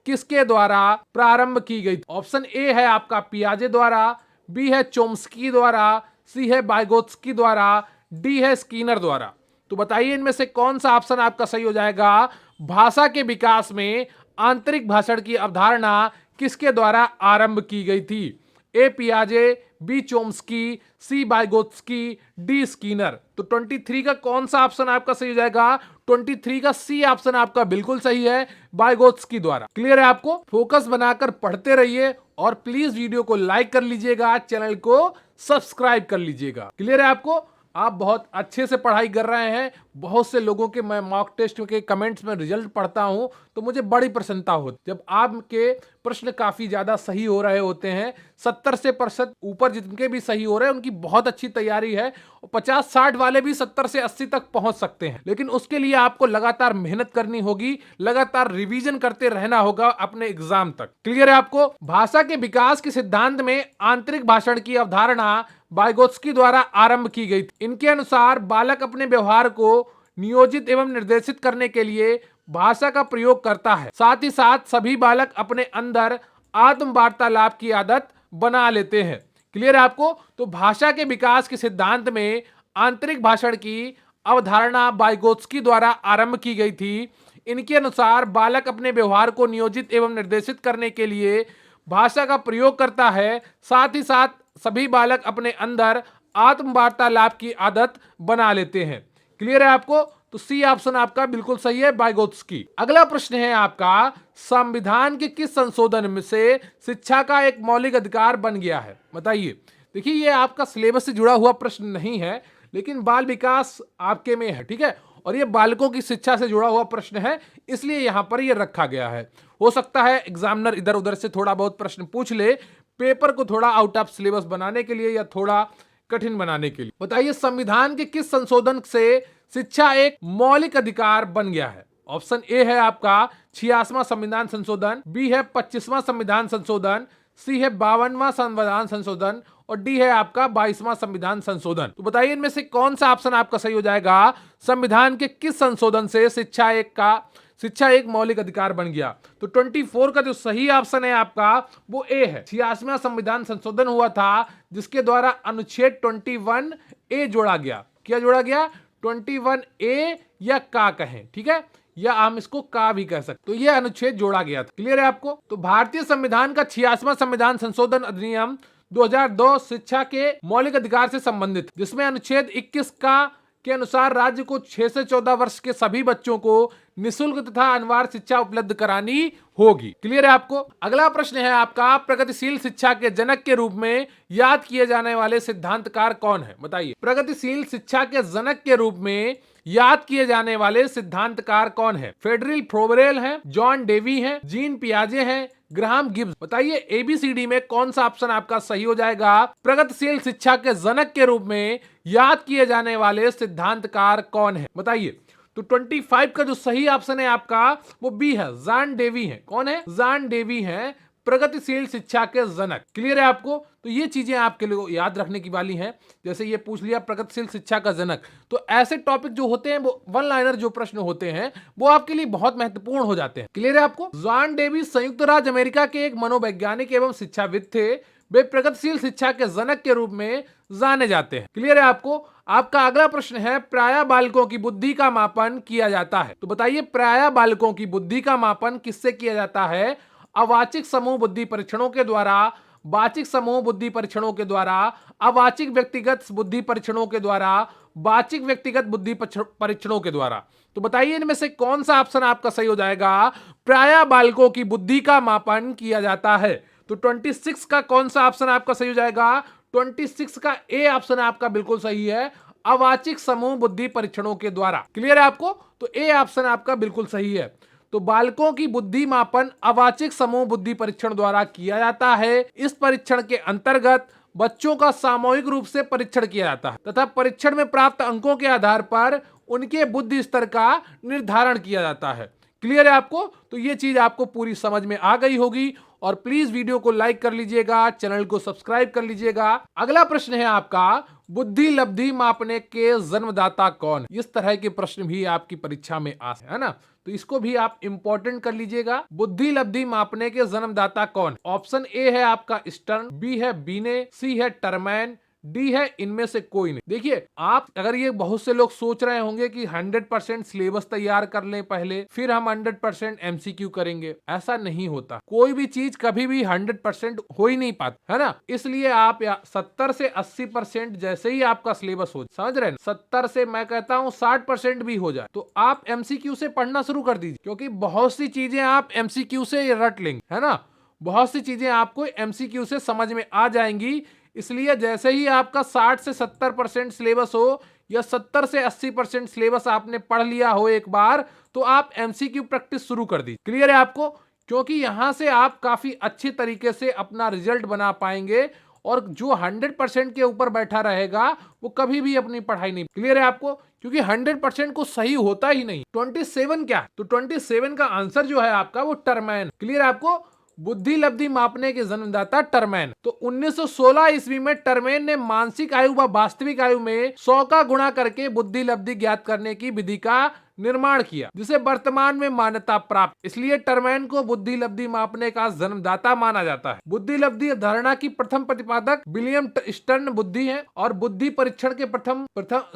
किसके द्वारा प्रारंभ की गई? ऑप्शन ए है आपका पियाजे द्वारा, बी है चोम्स्की द्वारा, सी है वाइगोत्स्की द्वारा, डी है स्कीनर द्वारा। तो बताइए इनमें से कौन सा ऑप्शन आपका सही हो जाएगा। भाषा के विकास में आंतरिक भाषण की अवधारणा किसके द्वारा आरंभ की गई थी? ए पियाजे, बी चोम्स्की, सी वाइगोत्स्की, डी स्कीनर। तो 23 का कौन सा ऑप्शन आपका सही हो जाएगा? 23 का सी ऑप्शन आपका बिल्कुल सही है, वाइगोत्स्की द्वारा। क्लियर है आपको। फोकस बनाकर पढ़ते रहिए और प्लीज वीडियो को लाइक कर लीजिएगा, चैनल को सब्सक्राइब कर लीजिएगा। क्लियर है आपको। आप बहुत अच्छे से पढ़ाई कर रहे हैं। बहुत से लोगों के मैं मॉक टेस्ट के कमेंट्स में रिजल्ट पढ़ता हूं तो मुझे बड़ी प्रसन्नता होती जब आपके प्रश्न काफी ज्यादा सही हो रहे होते हैं। 70 से % ऊपर जिनके भी सही हो रहे हैं उनकी बहुत अच्छी तैयारी है। 50-60 वाले भी 70 से 80 तक पहुंच सकते हैं, लेकिन उसके लिए आपको लगातार मेहनत करनी होगी, लगातार रिवीजन करते रहना होगा अपने एग्जाम तक। क्लियर है आपको। भाषा के विकास के सिद्धांत में आंतरिक भाषण की अवधारणा वाइगोत्स्की द्वारा आरंभ की गई थी। इनके अनुसार बालक अपने व्यवहार को नियोजित एवं निर्देशित करने के लिए भाषा का प्रयोग करता है। साथ ही साथ सभी बालक अपने अंदर आत्म वार्तालाप की आदत बना लेते हैं। क्लियर है आपको। तो भाषा के विकास के सिद्धांत में आंतरिक भाषण की अवधारणा वाइगोत्स्की द्वारा आरंभ की गई थी। इनके अनुसार बालक अपने व्यवहार को नियोजित एवं निर्देशित करने के लिए भाषा का प्रयोग करता है। साथ ही साथ सभी बालक अपने अंदर आत्म वार्तालाप की आदत बना लेते हैं। क्लियर है आपको। तो सी ऑप्शन आपका बिल्कुल सही है, वाइगोत्स्की। अगला प्रश्न है आपका, संविधान के किस संशोधन में से शिक्षा का एक मौलिक अधिकार बन गया है? बताइए। देखिए ये आपका सिलेबस से जुड़ा हुआ प्रश्न नहीं है, लेकिन बाल विकास आपके में है, ठीक है, और ये बालकों की शिक्षा से जुड़ा हुआ प्रश्न है, इसलिए यहां पर ये रखा गया है। हो सकता है एग्जामिनर इधर उधर से थोड़ा बहुत प्रश्न पूछ ले, पेपर को थोड़ा आउट ऑफ सिलेबस बनाने के लिए या थोड़ा कठिन बनाने के लिए। बताइए संविधान के किस संशोधन से शिक्षा एक मौलिक अधिकार बन गया है? ऑप्शन ए है आपका 86वां संविधान संशोधन, बी है 25वां संविधान संशोधन, सी है 52वां संविधान संशोधन और डी है आपका 22वां संविधान संशोधन। तो बताइए इनमें से कौन सा ऑप्शन आपका सही हो जाएगा। संविधान के किस संशोधन से शिक्षा एक मौलिक अधिकार बन गया? तो 24 का जो सही ऑप्शन है आपका वो ए है। 86वां संविधान संशोधन हुआ था जिसके द्वारा अनुच्छेद 21A जोड़ा गया। क्या जोड़ा गया? 21A या का कहें, ठीक है, या हम इसको का भी कह सकते। तो यह अनुच्छेद जोड़ा गया था। क्लियर है आपको। तो भारतीय संविधान का 86वां संविधान संशोधन अधिनियम 2002 शिक्षा के मौलिक अधिकार से संबंधित, जिसमें अनुच्छेद 21 का के अनुसार राज्य को 6 से 14 वर्ष के सभी बच्चों को निःशुल्क तथा अनिवार्य शिक्षा उपलब्ध करानी होगी। क्लियर है आपको। अगला प्रश्न है आपका, प्रगतिशील शिक्षा के जनक के रूप में याद किए जाने वाले सिद्धांतकार कौन है? बताइए। प्रगतिशील शिक्षा के जनक के रूप में याद किए जाने वाले सिद्धांतकार कौन है? फेडरिक फ्रोबेल है, जॉन डेवी है, जीन पियाजे है, ग्राहम गिब्स। बताइए एबीसीडी में कौन सा ऑप्शन आपका सही हो जाएगा। प्रगतिशील शिक्षा के जनक के रूप में याद किए जाने वाले सिद्धांतकार कौन है? बताइए। तो 25 का जो सही ऑप्शन है आपका वो बी है, जॉन डेवी है। कौन है? जॉन डेवी है प्रगतिशील शिक्षा के जनक। क्लियर है आपको। तो ये चीजें आपके लिए याद रखने की वाली हैं। जैसे ये पूछ लिया प्रगतिशील शिक्षा का जनक, तो ऐसे टॉपिक जो होते हैं वो वन लाइनर जो प्रश्न होते हैं वो आपके लिए बहुत महत्वपूर्ण हो जाते हैं। क्लियर है आपको। जॉन डेवी संयुक्त राज्य अमेरिका के एक मनोवैज्ञानिक एवं शिक्षाविद थे। वे प्रगतिशील शिक्षा के जनक के रूप में जाने जाते हैं। क्लियर है आपको। आपका अगला प्रश्न है, प्रायः बालकों की बुद्धि का मापन किया जाता है। तो बताइए प्रायः बालकों की बुद्धि का मापन किससे किया जाता है? अवाचिक समूह बुद्धि परीक्षणों के द्वारा, वाचिक समूह बुद्धि परीक्षणों के द्वारा, अवाचिक व्यक्तिगत बुद्धि परीक्षणों के द्वारा, वाचिक व्यक्तिगत बुद्धि परीक्षणों के द्वारा। तो बताइए इनमें से कौन सा ऑप्शन आपका सही हो जाएगा। प्रायः बालकों की बुद्धि का मापन किया जाता है। तो 26 का कौन सा ऑप्शन आपका सही हो जाएगा। 26 का ए ऑप्शन आपका बिल्कुल सही है, अवाचिक समूह बुद्धि परीक्षणों के द्वारा। क्लियर है आपको। तो ए ऑप्शन आपका बिल्कुल सही है। तो बालकों की बुद्धि मापन अवाचिक समूह बुद्धि परीक्षण द्वारा किया जाता है। इस परीक्षण के अंतर्गत बच्चों का सामूहिक रूप से परीक्षण किया जाता है तथा परीक्षण में प्राप्त अंकों के आधार पर उनके बुद्धि स्तर का निर्धारण किया जाता है। क्लियर है आपको? तो ये चीज आपको पूरी समझ में आ गई होगी और प्लीज वीडियो को लाइक कर लीजिएगा, चैनल को सब्सक्राइब कर लीजिएगा। अगला प्रश्न है आपका, बुद्धि लब्धि मापने के जन्मदाता कौन? इस तरह के प्रश्न भी आपकी परीक्षा में आ सकते हैं, है ना? तो इसको भी आप इंपॉर्टेंट कर लीजिएगा। बुद्धि लब्धि मापने के जन्मदाता कौन? ऑप्शन ए है आपका स्टर्न, बी है बीने, सी है टरमैन, डी है इनमें से कोई नहीं। देखिए, आप अगर ये बहुत से लोग सोच रहे होंगे कि 100% सिलेबस तैयार कर लें पहले, फिर हम 100% एमसीक्यू करेंगे, ऐसा नहीं होता। कोई भी चीज कभी भी 100% हो ही नहीं पाता, है ना? इसलिए आप 70 से 80% जैसे ही आपका सिलेबस हो, समझ रहे हैं, 70 से मैं कहता हूं 60% भी हो जाए तो आप एमसीक्यू से पढ़ना शुरू कर दीजिए, क्योंकि बहुत सी चीजें आप एमसीक्यू से रट लेंगे, है ना? बहुत सी चीजें आपको एमसीक्यू से समझ में आ जाएंगी। इसलिए जैसे ही आपका 60 से 70% सिलेबस हो या 70 से 80% सिलेबस आपने पढ़ लिया हो एक बार, तो आप एमसीक्यू प्रैक्टिस शुरू कर दीजिए। क्लियर है आपको? क्योंकि यहां से आप काफी अच्छी तरीके से अपना रिजल्ट बना पाएंगे और जो 100% के ऊपर बैठा रहेगा वो कभी भी अपनी पढ़ाई नहीं। क्लियर है आपको? क्योंकि 100% को सही होता ही नहीं। 27 क्या है? तो 27 का आंसर जो है आपका वो टरमैन। क्लियर है आपको? बुद्धि लब्धि मापने के जन्मदाता टरमैन। तो 1916 ईस्वी में टरमैन ने मानसिक आयु व वास्तविक आयु में 100 का गुणा करके बुद्धि लब्धि ज्ञात करने की विधि का निर्माण किया, जिसे वर्तमान में मान्यता प्राप्त। इसलिए टरमैन को बुद्धि लब्धि मापने का जन्मदाता माना जाता है। बुद्धि लब्धि धारणा की प्रथम प्रतिपादक विलियम स्टर्न बुद्धि है और बुद्धि परीक्षण के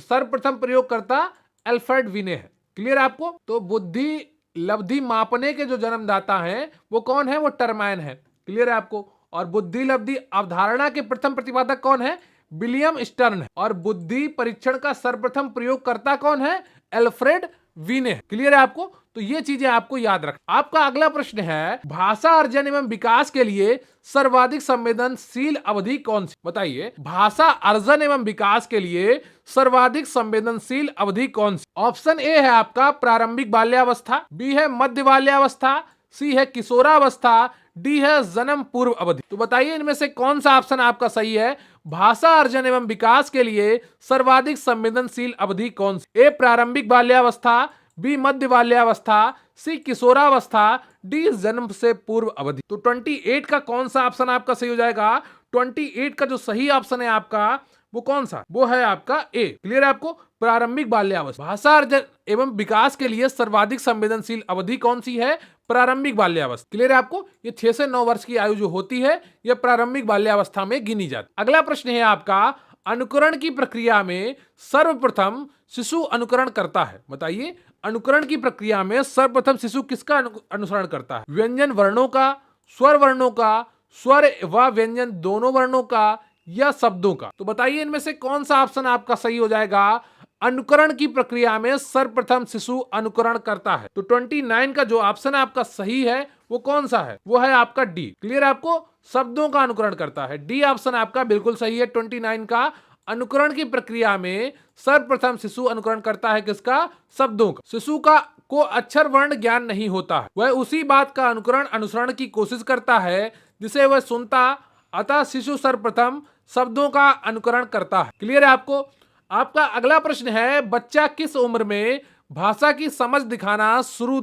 सर्वप्रथम प्रयोगकर्ता अल्फ्रेड विने है। क्लियर आपको? तो बुद्धि लब्धि मापने के जो जन्मदाता हैं वो कौन है? वो टरमैन है। क्लियर है आपको? और बुद्धि लब्धि अवधारणा के प्रथम प्रतिपादक कौन है? विलियम स्टर्न है। और बुद्धि परीक्षण का सर्वप्रथम प्रयोगकर्ता कौन है? अल्फ्रेड विने। क्लियर है आपको? तो ये चीजें आपको याद रख। आपका अगला प्रश्न है, भाषा अर्जन एवं विकास के लिए सर्वाधिक संवेदनशील अवधि कौन सी? बताइए, भाषा अर्जन एवं विकास के लिए सर्वाधिक संवेदनशील अवधि कौन सी? ऑप्शन ए है आपका प्रारंभिक बाल्यावस्था, बी है मध्य बाल्यावस्था, सी है किशोरावस्था, डी है जन्म पूर्व अवधि। तो बताइए इनमें से कौन सा ऑप्शन आपका सही है? भाषा अर्जन एवं विकास के लिए सर्वाधिक संवेदनशील अवधि कौन सी? ए प्रारंभिक बाल्यावस्था, बी मध्य बाल्यावस्था, सी किशोरावस्था, डी जन्म से पूर्व अवधि। तो 28 का कौन सा ऑप्शन आपका सही हो जाएगा? 28 का जो सही ऑप्शन है आपका वो कौन सा? वो है आपका ए। क्लियर है आपको? प्रारंभिक बाल्यावस्था। भाषा अर्जन एवं विकास के लिए सर्वाधिक संवेदनशील अवधि कौन सी है? प्रारंभिक बाल्यावस्था। क्लियर है आपको? ये 6 से 9 वर्ष की आयु जो होती है यह प्रारंभिक बाल्यावस्था में गिनी जाती। अगला प्रश्न है आपका, अनुकरण की प्रक्रिया में सर्वप्रथम शिशु अनुकरण करता है। बताइए, अनुकरण की प्रक्रिया में सर्वप्रथम शिशु किसका अनुसरण करता है? व्यंजन वर्णों का, स्वर वर्णों का, स्वर व व्यंजन दोनों वर्णों का, या शब्दों का? तो बताइए इनमें से कौन सा ऑप्शन आपका सही हो जाएगा? अनुकरण की प्रक्रिया में सर्वप्रथम शिशु अनुकरण करता है। तो 29 का जो ऑप्शन आपका सही है वो कौन सा है? वो है आपका डी। क्लियर है आपको? शब्दों का अनुकरण करता है। डी ऑप्शन आपका बिल्कुल सही है। 29 का अनुकरण की प्रक्रिया में सर्वप्रथम शिशु अनुकरण करता है किसका? शब्दों का। शिशु का को अक्षर वर्ण ज्ञान नहीं होता है, वह उसी बात का अनुसरण की कोशिश करता है जिसे वह सुनता, अतः शिशु सर्वप्रथम शब्दों का अनुकरण करता है। क्लियर है आपको? आपका अगला प्रश्न है, बच्चा किस उम्र में भाषा की समझ दिखाना शुरू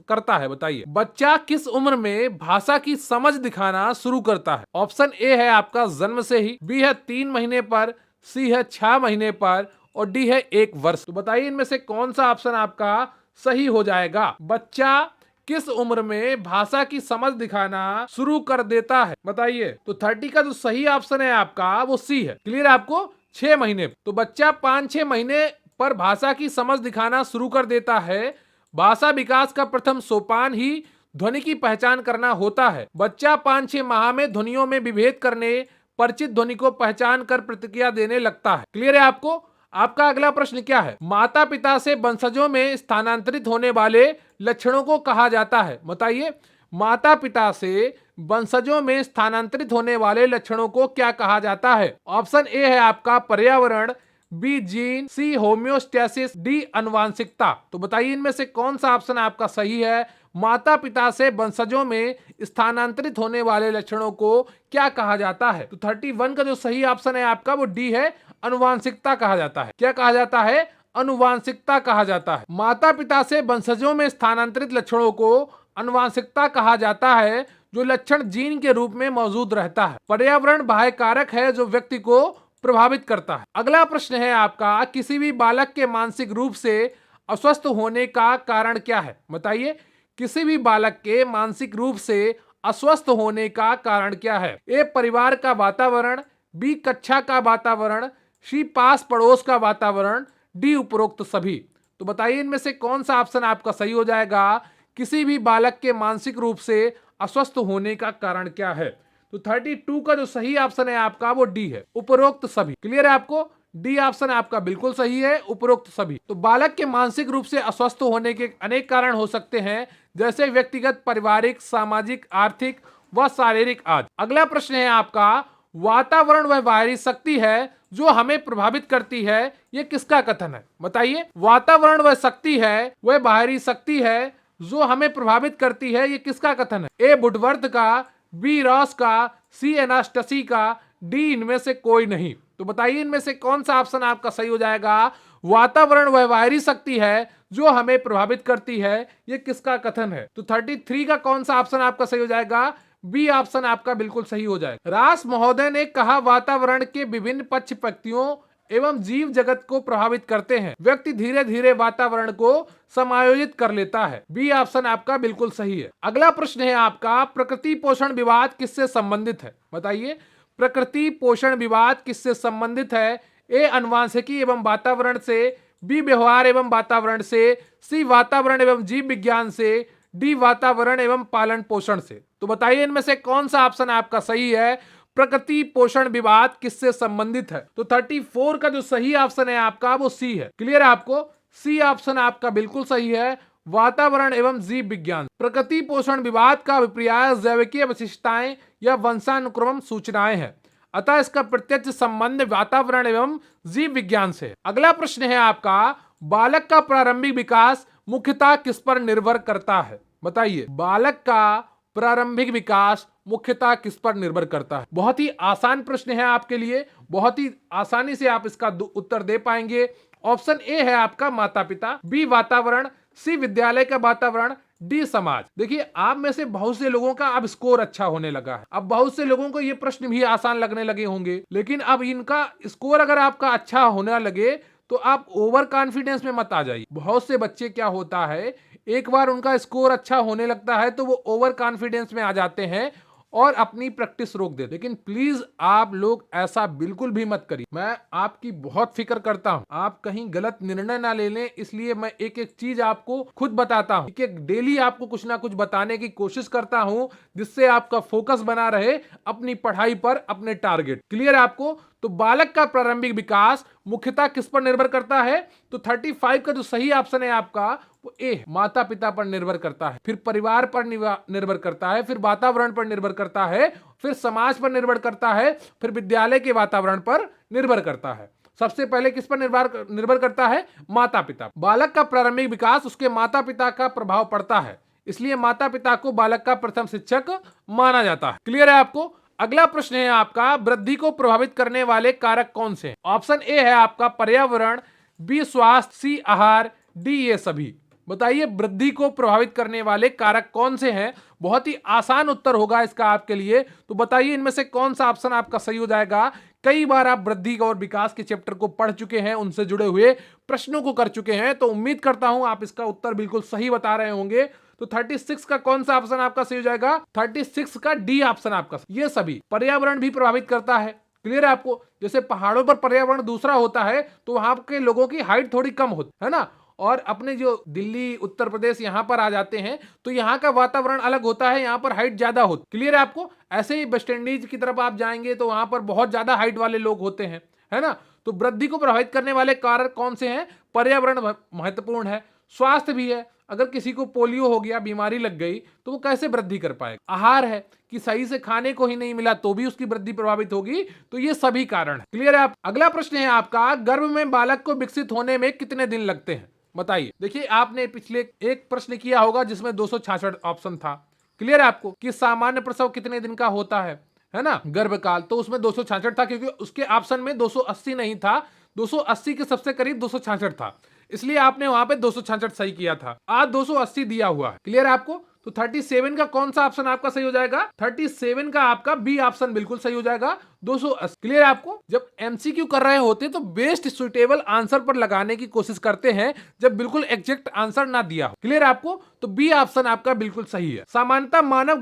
करता है? बताइए, बच्चा किस उम्र में भाषा की समझ दिखाना शुरू करता है? ऑप्शन ए है आपका जन्म से ही, बी है 3 महीने पर, सी है 6 महीने पर और डी है 1 वर्ष। तो बताइए इनमें से कौन सा ऑप्शन आपका सही हो जाएगा? बच्चा किस उम्र में भाषा की समझ दिखाना शुरू कर देता है? बताइए। तो 30 का जो सही ऑप्शन है आपका वो सी है। क्लियर है आपको? 6 महीने। तो बच्चा 5-6 महीने पर भाषा की समझ दिखाना शुरू कर देता है। भाषा विकास का प्रथम सोपान ही ध्वनि की पहचान करना होता है। बच्चा 5-6 माह में ध्वनियों में विभेद करने, परिचित ध्वनि को पहचान कर प्रतिक्रिया देने लगता है। क्लियर है आपको? आपका अगला प्रश्न क्या है? माता पिता से वंशजों में स्थानांतरित होने वाले लक्षणों को कहा जाता है। बताइए, माता पिता से वंशजों में स्थानांतरित होने वाले लक्षणों को क्या कहा जाता है? ऑप्शन ए है आपका पर्यावरण, बी जीन, सी होम्योस्टेसिस, डी आनुवांशिकता। तो बताइए इनमें से कौन सा ऑप्शन आपका सही है? माता पिता से वंशजों में स्थानांतरित होने वाले लक्षणों को क्या कहा जाता है? तो 31 का जो सही ऑप्शन है आपका वो डी है, आनुवांशिकता कहा जाता है। क्या कहा जाता है? अनुवांशिकता कहा जाता है। माता पिता से वंशजों में स्थानांतरित लक्षणों को अनुवांशिकता कहा जाता है, जो लक्षण जीन के रूप में मौजूद रहता है। पर्यावरण बाह्य कारक है जो व्यक्ति को प्रभावित करता है। अगला प्रश्न है आपका, किसी भी बालक के मानसिक रूप से अस्वस्थ होने का कारण क्या है? बताइए, किसी भी बालक के मानसिक रूप से अस्वस्थ होने का कारण क्या है? ए परिवार का वातावरण, बी कक्षा का वातावरण, सी पास पड़ोस का वातावरण, डी उपरोक्त सभी। तो बताइए इनमें से कौन सा ऑप्शन आपका सही हो जाएगा? किसी भी बालक के मानसिक रूप से अस्वस्थ होने का कारण क्या है? तो 32 का जो सही ऑप्शन है आपका वो डी है, उपरोक्त सभी। क्लियर है आपको? डी ऑप्शन आपका बिल्कुल सही है, उपरोक्त सभी। तो बालक के मानसिक रूप से अस्वस्थ होने के अनेक कारण हो सकते हैं, जैसे व्यक्तिगत, पारिवारिक, सामाजिक, आर्थिक व शारीरिक आदि। अगला प्रश्न है आपका, वातावरण वह बाहरी शक्ति है जो हमें प्रभावित करती है, यह किसका कथन है? बताइए, वातावरण वह शक्ति है, वह बाहरी शक्ति है जो हमें प्रभावित करती है, यह किसका कथन है? ए वुडवर्थ का, बी रॉस का, सी एनास्टसी का, डी इनमें से कोई नहीं। तो बताइए इनमें से कौन सा ऑप्शन आपका सही हो जाएगा? वातावरण वह बाहरी शक्ति है जो हमें प्रभावित करती है, यह किसका कथन है? तो 33 का कौन सा ऑप्शन आपका सही हो जाएगा? बी ऑप्शन आपका बिल्कुल सही हो जाएगा। रास महोदय ने कहा, वातावरण के विभिन्न पक्ष व्यक्तियों एवं जीव जगत को प्रभावित करते हैं। व्यक्ति धीरे धीरे वातावरण को समायोजित कर लेता है। बी ऑप्शन आपका बिल्कुल सही है। अगला प्रश्न है आपका, प्रकृति पोषण विवाद किससे संबंधित है? बताइए, प्रकृति पोषण विवाद किससे संबंधित है? ए अनुवांशिकी एवं वातावरण से, बी व्यवहार एवं वातावरण से, सी वातावरण एवं जीव विज्ञान से, डी वातावरण एवं पालन पोषण से। तो बताइए इनमें से कौन सा ऑप्शन आपका सही है? प्रकृति पोषण विवाद किससे संबंधित है? तो 34 का जो सही ऑप्शन है आपका वो सी है। क्लियर है आपको? सी ऑप्शन आपका बिल्कुल सही है, वातावरण एवं जीव विज्ञान। प्रकृति पोषण विवाद का विपर्यास जैविकीय विशिष्टताएं या वंशानुक्रम सूचनाएं हैं, अतः इसका प्रत्यक्ष संबंध वातावरण एवं जीव विज्ञान से। अगला प्रश्न है आपका, बालक का प्रारंभिक विकास मुख्यतः किस पर निर्भर करता है? बताइए, बालक का प्रारंभिक विकास मुख्यतः किस पर निर्भर करता है? बहुत ही आसान प्रश्न है आपके लिए, बहुत ही आसानी से आप इसका उत्तर दे पाएंगे। ऑप्शन ए है आपका माता पिता, बी वातावरण, सी विद्यालय का वातावरण, डी समाज। देखिए, आप में से बहुत से लोगों का अब स्कोर अच्छा होने लगा है, अब बहुत से लोगों को ये प्रश्न भी आसान लगने लगे होंगे, लेकिन अब इनका स्कोर अगर आपका अच्छा होने लगे तो आप ओवर कॉन्फिडेंस में मत आ जाइए। बहुत से बच्चे क्या होता है, एक बार उनका स्कोर अच्छा होने लगता है तो वो ओवर कॉन्फिडेंस में आ जाते हैं और अपनी प्रैक्टिस रोक देते। लेकिन प्लीज आप लोग ऐसा बिल्कुल भी मत करिए। मैं आपकी बहुत फिक्र करता हूं, आप कहीं गलत निर्णय ना ले लें, इसलिए मैं एक एक चीज आपको खुद बताता हूं। एक डेली आपको कुछ ना कुछ बताने की कोशिश करता हूं, जिससे आपका फोकस बना रहे अपनी पढ़ाई पर, अपने टारगेट। क्लियर है आपको? तो बालक का प्रारंभिक विकास मुख्यतः किस पर निर्भर करता है? तो 35 का जो सही ऑप्शन है आपका वो ए, माता पिता पर निर्भर करता है, फिर परिवार पर निर्भर करता है, फिर वातावरण पर निर्भर करता है, फिर समाज पर निर्भर करता है, फिर विद्यालय के वातावरण पर निर्भर करता है। सबसे पहले किस पर निर्भर करता है? माता पिता। बालक का प्रारंभिक विकास उसके माता पिता का प्रभाव पड़ता है, इसलिए माता पिता को बालक का प्रथम शिक्षक माना जाता है। क्लियर है आपको? अगला प्रश्न है आपका, वृद्धि को प्रभावित करने वाले कारक कौन से हैं? ऑप्शन ए है आपका पर्यावरण, बी स्वास्थ्य, सी आहार, डी ये सभी। बताइए, वृद्धि को प्रभावित करने वाले कारक कौन से हैं? बहुत ही आसान उत्तर होगा इसका आपके लिए। तो बताइए इनमें से कौन सा ऑप्शन आपका सही हो जाएगा? कई बार आप वृद्धि और विकास के चैप्टर को पढ़ चुके हैं, उनसे जुड़े हुए प्रश्नों को कर चुके हैं, तो उम्मीद करता हूं आप इसका उत्तर बिल्कुल सही बता रहे होंगे। तो 36 का कौन सा ऑप्शन आपका सही हो जाएगा? 36 का डी ऑप्शन आपका। ये सभी पर्यावरण भी प्रभावित करता है। क्लियर है आपको? जैसे पहाड़ों पर पर्यावरण दूसरा होता है तो वहां के लोगों की हाइट थोड़ी कम होती है ना, और अपने जो दिल्ली, उत्तर प्रदेश यहाँ पर आ जाते हैं तो यहाँ का वातावरण अलग होता है, यहाँ पर हाइट ज्यादा होती। क्लियर है आपको? ऐसे ही वेस्ट इंडीज की तरफ आप जाएंगे तो वहां पर बहुत ज्यादा हाइट वाले लोग होते हैं, है ना। तो वृद्धि को प्रभावित करने वाले कारक कौन से हैं? पर्यावरण महत्वपूर्ण है, स्वास्थ्य भी है, अगर किसी को पोलियो हो गया, बीमारी लग गई, तो वो कैसे वृद्धि कर पाएगा। आहार है कि सही से खाने को ही नहीं मिला तो भी उसकी वृद्धि प्रभावित होगी। तो ये सभी कारण है। क्लियर है आप? अगला प्रश्न है आपका, गर्भ में बालक को विकसित होने में कितने दिन लगते हैं? बताइए। देखिए, आपने पिछले एक प्रश्न किया होगा जिसमें 266 ऑप्शन था। क्लियर है आपको कि सामान्य प्रसव कितने दिन का होता है ना, गर्भकाल, तो उसमें 266 था, क्योंकि उसके ऑप्शन में 280 नहीं था, 280 के सबसे करीब 266 था, इसलिए आपने वहां पे 266 सही किया था। आज 280 दिया हुआ है। क्लियर है आपको? तो 37 का कौन सा ऑप्शन आपका सही हो जाएगा? 37 का आपका बी ऑप्शन बिल्कुल सही हो जाएगा, 280। क्लियर है आपको? जब एमसीक्यू कर रहे होते तो बेस्ट सुटेबल आंसर पर लगाने की कोशिश करते हैं, जब बिल्कुल एग्जैक्ट आंसर ना दिया हो। क्लियर है आपको? तो बी ऑप्शन आपका बिल्कुल सही है। सामान्यतः मानव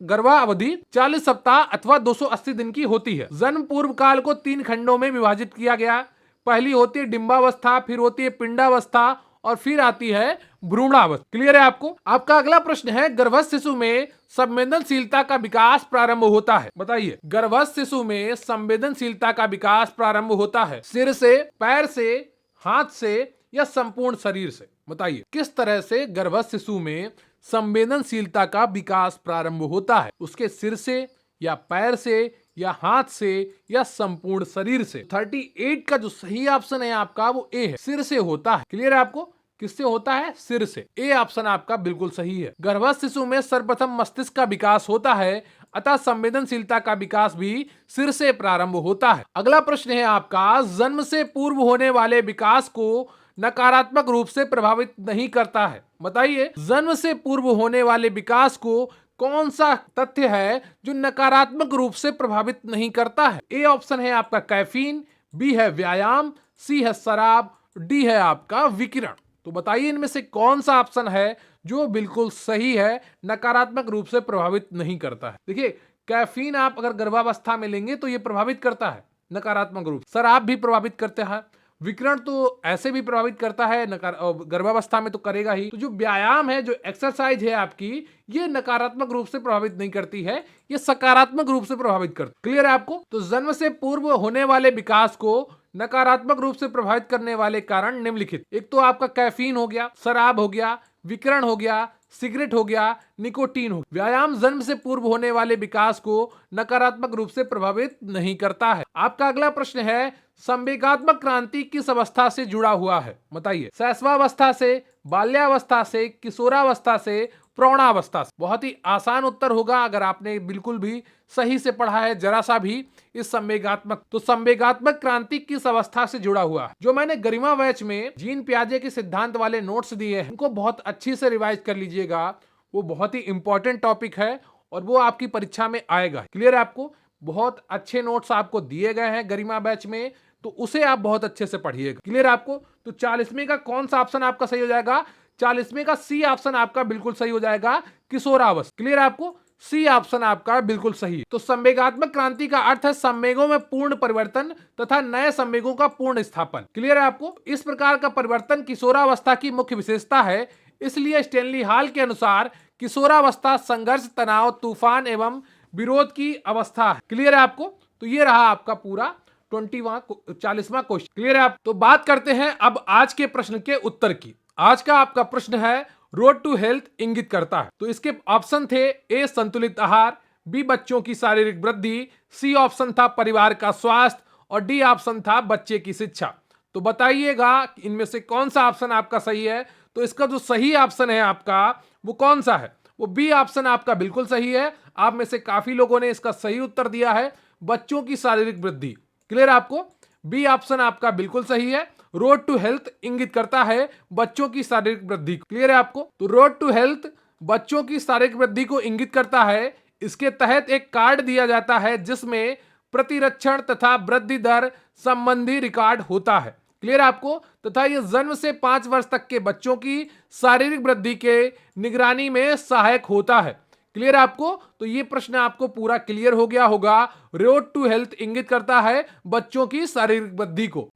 गर्भावधि 40 सप्ताह अथवा 280 दिन की होती है। जन्म पूर्व काल को 3 खंडों में विभाजित किया गया। पहली होती है डिंबावस्था, फिर होती है पिंडावस्था और फिर आती है भ्रूणावस्था। क्लियर है आपको? आपका अगला प्रश्न है, गर्भस्थ शिशु में संवेदनशीलता का विकास प्रारंभ होता है। बताइए, गर्भस्थ शिशु में संवेदनशीलता का विकास प्रारंभ होता है सिर से, पैर से, हाथ से या संपूर्ण शरीर से? बताइए किस तरह से गर्भस्थ शिशु में संवेदनशीलता का विकास प्रारंभ होता है? उसके सिर से या पैर से या हाथ से या संपूर्ण शरीर से? 38 का जो सही ऑप्शन है आपका वो ए है, सिर से होता है। क्लियर है आपको? किससे होता है? सिर से। ए ऑप्शन आपका बिल्कुल सही है। गर्भस्थ शिशु में सर्वप्रथम मस्तिष्क का विकास होता है, अतः संवेदनशीलता का विकास भी सिर से प्रारंभ होता है। अगला प्रश्न है आपका, जन्म से पूर्व होने वाले विकास को नकारात्मक रूप से प्रभावित नहीं करता है। बताइए, जन्म से पूर्व होने वाले विकास को कौन सा तथ्य है जो नकारात्मक रूप से प्रभावित नहीं करता है? ए ऑप्शन है आपका कैफीन, बी है व्यायाम, सी है शराब, डी है आपका विकिरण। तो बताइए इनमें से कौन सा ऑप्शन है जो बिल्कुल सही है, नकारात्मक रूप से प्रभावित नहीं करता है? देखिए, कैफीन आप अगर गर्भावस्था में लेंगे तो ये प्रभावित करता है नकारात्मक रूप, शराब भी प्रभावित करते हैं, विकिरण तो ऐसे भी प्रभावित करता है, गर्भावस्था में तो करेगा ही। तो जो व्यायाम है, जो एक्सरसाइज है आपकी, ये नकारात्मक रूप से प्रभावित नहीं करती है, ये सकारात्मक रूप से प्रभावित करती है। क्लियर है आपको? तो जन्म से पूर्व होने वाले विकास को नकारात्मक रूप से प्रभावित करने वाले कारण निम्नलिखित। एक तो आपका कैफीन हो गया, शराब हो गया, विकिरण हो गया, सिगरेट हो गया, निकोटीन हो गया। व्यायाम जन्म से पूर्व होने वाले विकास को नकारात्मक रूप से प्रभावित नहीं करता है। आपका अगला प्रश्न है, संवेगात्मक क्रांति किस अवस्था से जुड़ा हुआ है? बताइए, शैशवावस्था से, बाल्यावस्था से, किशोरावस्था से, प्रौढ़ावस्था से? बहुत ही आसान उत्तर होगा अगर आपने बिल्कुल भी सही से पढ़ा है जरा सा भी इस संवेगात्मक। तो संवेगात्मक क्रांति किस अवस्था से जुड़ा हुआ है? जो मैंने गरिमा बैच में जीन पियाजे के सिद्धांत वाले नोट्स दिए हैं, उनको बहुत अच्छी से रिवाइज कर लीजिएगा। वो बहुत ही इंपॉर्टेंट टॉपिक है और वो आपकी परीक्षा में आएगा। क्लियर है आपको? बहुत अच्छे नोट्स आपको दिए गए हैं गरिमा बैच में, तो उसे आप बहुत अच्छे से पढ़िएगा। क्लियर है आपको? तो 40वें का कौन सा ऑप्शन आपका सही हो जाएगा? 40वें का सी ऑप्शन आपका बिल्कुल सही हो जाएगा, किशोरावस्था। क्लियर है आपको? सी ऑप्शन आपका बिल्कुल सही है। तो संवेगात्मक क्रांति का अर्थ है संवेगों में पूर्ण परिवर्तन तथा नए संवेगों का पूर्ण स्थापन। क्लियर है आपको? इस प्रकार का परिवर्तन किशोरावस्था की मुख्य विशेषता है, इसलिए स्टैनली हॉल के अनुसार किशोरावस्था संघर्ष, तनाव, तूफान एवं विरोध की अवस्था है। क्लियर है आपको? तो ये रहा आपका पूरा 40वां क्वेश्चन। क्लियर है आप? तो बात करते हैं अब आज के प्रश्न के उत्तर की। आज का आपका प्रश्न है, रोड टू हेल्थ इंगित करता है। तो इसके ऑप्शन थे, ए संतुलित आहार, बी बच्चों की शारीरिक वृद्धि, सी ऑप्शन था परिवार का स्वास्थ्य और डी ऑप्शन था बच्चे की शिक्षा। तो बताइएगा इनमें से कौन सा ऑप्शन आपका सही है? तो इसका जो सही ऑप्शन है आपका वो कौन सा है? वो बी ऑप्शन आपका बिल्कुल सही है। आप में से काफी लोगों ने इसका सही उत्तर दिया है, बच्चों की शारीरिक वृद्धि। क्लियर आपको? बी ऑप्शन आपका बिल्कुल सही है। रोड टू हेल्थ इंगित करता है बच्चों की शारीरिक वृद्धि। क्लियर है आपको? तो रोड टू हेल्थ बच्चों की शारीरिक वृद्धि को इंगित करता है। इसके तहत एक कार्ड दिया जाता है जिसमें प्रतिरक्षण तथा वृद्धि दर संबंधी रिकॉर्ड होता है। क्लियर आपको? तथा यह जन्म से 5 वर्ष तक के बच्चों की शारीरिक वृद्धि के निगरानी में सहायक होता है। क्लियर आपको? तो ये प्रश्न आपको पूरा क्लियर हो गया होगा। रोड टू हेल्थ इंगित करता है बच्चों की शारीरिक वृद्धि को।